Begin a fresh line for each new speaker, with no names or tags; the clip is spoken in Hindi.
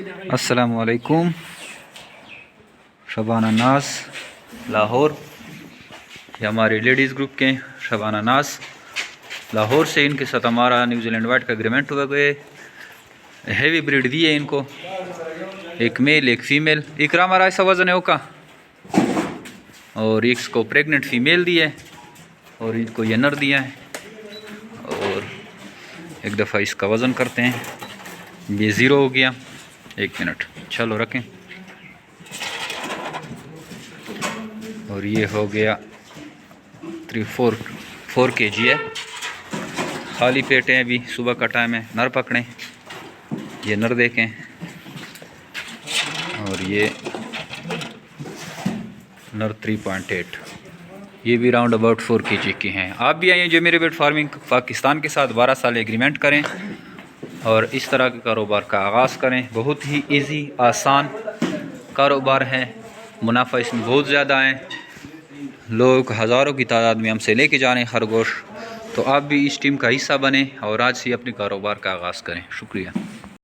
अस्सलामुअलैकुम। शबाना नाज लाहौर, ये हमारे लेडीज़ ग्रुप के शबाना नाज लाहौर से। इनके साथ हमारा न्यूजीलैंड वाइट का एग्रीमेंट हुआ गए। हैवी ब्रीड दी है इनको, एक मेल एक फीमेल। इकरा हमारा ऐसा वज़न है ओका, और इसको प्रेग्नेंट फीमेल दी है और इनको ये नर दिया है। और एक दफ़ा इसका वज़न करते हैं। ये 0 हो गया। 1 मिनट, चलो रखें। और ये हो गया 4 kg है। खाली पेट है, अभी सुबह का टाइम है। नर पकड़ें, ये नर देखें। और ये नर 3.8, ये भी राउंड अबाउट 4 kg की हैं। आप भी आइए जो मेरे बेट फार्मिंग पाकिस्तान के साथ 12 साल एग्रीमेंट करें और इस तरह के कारोबार का आगाज़ करें। बहुत ही इजी आसान कारोबार है, मुनाफा इसमें बहुत ज़्यादा है। लोग हज़ारों की तादाद में हमसे लेके जा रहे हैं खरगोश। तो आप भी इस टीम का हिस्सा बने और आज से अपने कारोबार का आगाज़ करें। शुक्रिया।